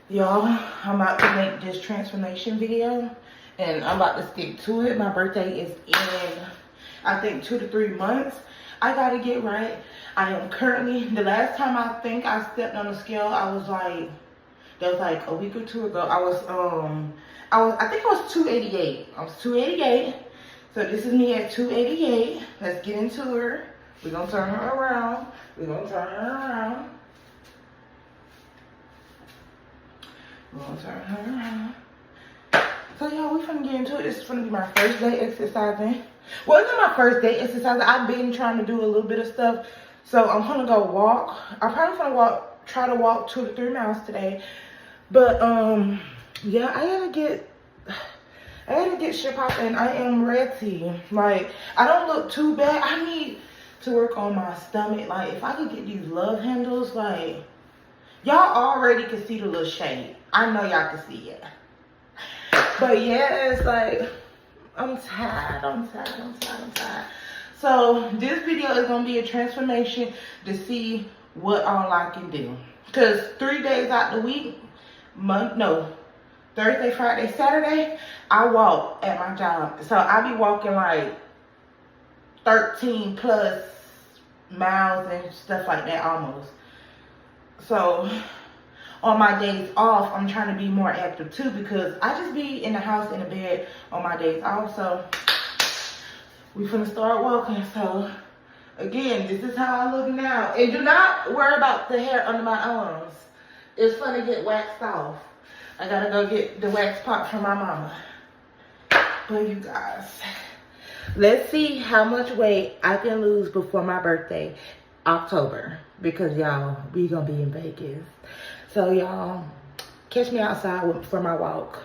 Y'all, I'm about to make this transformation video and I'm about to stick to it. My birthday is in, I think, 2 to 3 months. I gotta get right. I am currently, the last time I think I stepped on the scale, I was like, that was like a week or two ago. I think I was 288. I was 288. So this is me at 288. Let's get into her. We're gonna turn her around. We're gonna turn her around. We're gonna turn her around. So y'all, we finna get into it. This is gonna be my first day exercising. Well, it's not my first day exercising. I've been trying to do a little bit of stuff. So I'm gonna go walk. I'm probably gonna try to walk 2 to 3 miles today. But yeah, I gotta get shit popping. I am ready. Like, I don't look too bad. I need to work on my stomach. Like, if I could get these love handles, like, y'all already can see the little shade. I know y'all can see it. But yeah, it's like, I'm tired. So this video is gonna be a transformation to see what all I can do. Cause 3 days out the week, Thursday, Friday, Saturday, I walk at my job. So I be walking like 13 plus miles and stuff like that almost. So on my days off, I'm trying to be more active too, because I just be in the house in the bed on my days off. So we finna start walking. So again, this is how I look now. And do not worry about the hair under my arms. It's gonna get waxed off. I gotta go get the wax pot from my mama. But you guys, let's see how much weight I can lose before my birthday, October. Because y'all, we gonna be in Vegas. So y'all, catch me outside for my walk.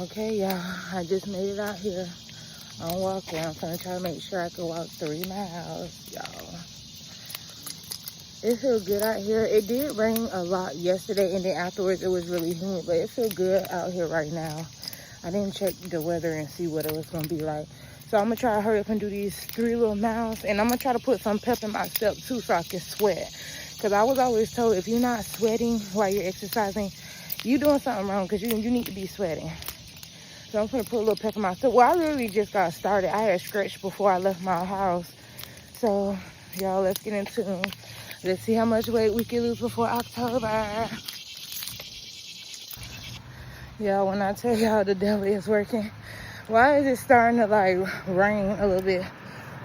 Okay, y'all, I just made it out here. I'm walking. I'm gonna try to make sure I can walk 3 miles, y'all. It feels good out here. It did rain a lot yesterday, and then afterwards it was really humid, but it feels good out here right now. I didn't check the weather and see what it was gonna be like. So I'm gonna try to hurry up and do these 3 little miles, and I'm gonna try to put some pep in my step too so I can sweat. Because I was always told if you're not sweating while you're exercising, you're doing something wrong, because you need to be sweating. So I'm gonna put a little pep in my step. Well, I literally just got started. I had stretched before I left my house. So y'all, let's get into it. Let's see how much weight we can lose before October. Y'all, when I tell y'all the devil is working, why is it starting to like rain a little bit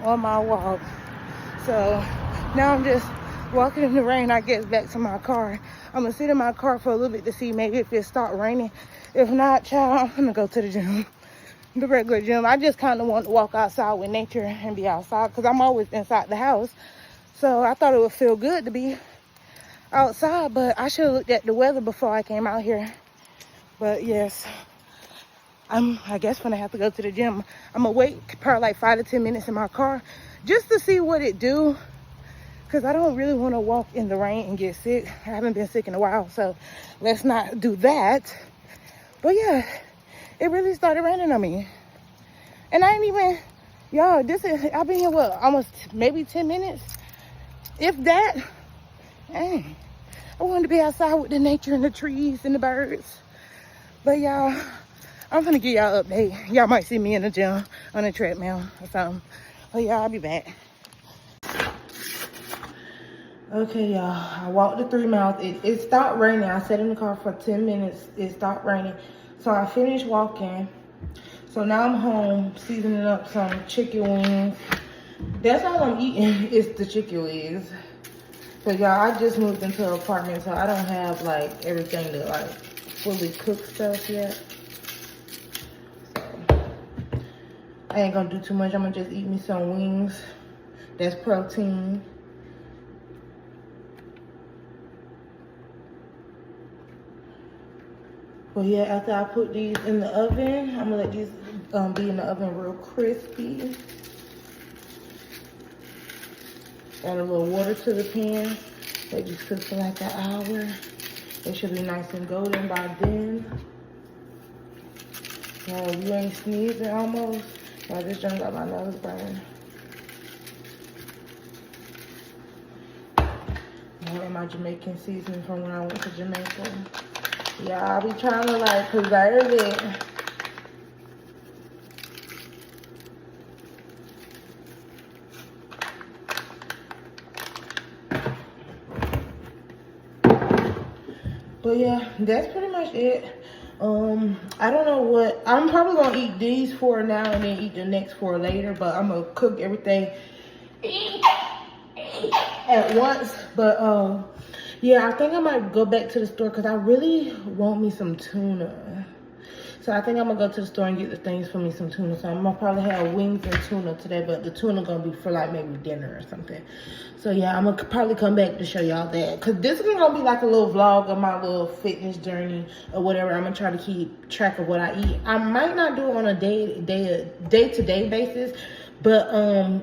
on my walk? So now I'm just walking in the rain. I get back to my car. I'm gonna sit in my car for a little bit to see maybe if it start raining. If not, child, I'm gonna go to the gym, the regular gym. I just kind of want to walk outside with nature and be outside, because I'm always inside the house. So I thought it would feel good to be outside, but I should have looked at the weather before I came out here. But yes, I guess gonna have to go to the gym. I'm gonna wait probably like 5 to 10 minutes in my car just to see what it do, because I don't really want to walk in the rain and get sick. I haven't been sick in a while, so let's not do that. But yeah, it really started raining on me, and I ain't even, y'all, I've been here what, almost maybe 10 minutes, if that. Dang, I wanted to be outside with the nature and the trees and the birds. But y'all, I'm gonna give y'all an update. Y'all might see me in the gym on a treadmill or something. But y'all, I'll be back. Okay, y'all, I walked the 3 miles. It stopped raining. I sat in the car for 10 minutes. It stopped raining. So I finished walking. So now I'm home seasoning up some chicken wings. That's all I'm eating is the chicken wings. So y'all, I just moved into an apartment, so I don't have like everything to like fully cook stuff yet. So I ain't gonna do too much. I'm gonna just eat me some wings. That's protein. But yeah, after I put these in the oven, I'm gonna let these be in the oven real crispy. Add a little water to the pan. Let these cook for like an hour. It should be nice and golden by then. Oh, you ain't sneezing almost? I just done got my nose burning. And my Jamaican seasoning from when I went to Jamaica. Yeah, I'll be trying to like preserve it. But yeah, that's pretty much it. I don't know what, I'm probably gonna eat these 4 now and then eat the next 4 later, but I'm gonna cook everything at once. But yeah, I think I might go back to the store because I really want me some tuna. So I think I'm gonna go to the store and get the things for me some tuna. So I'm gonna probably have wings and tuna today, but the tuna gonna be for like maybe dinner or something. So yeah, I'm gonna probably come back to show y'all that. Cause this is gonna be like a little vlog of my little fitness journey or whatever. I'm gonna try to keep track of what I eat. I might not do it on a day-to-day basis, but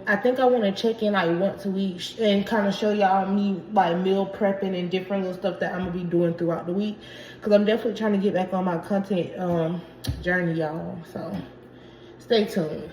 I think I want to check in like once a week and kind of show y'all me like meal prepping and different little stuff that I'm gonna be doing throughout the week. Cause I'm definitely trying to get back on my content journey, y'all. So stay tuned.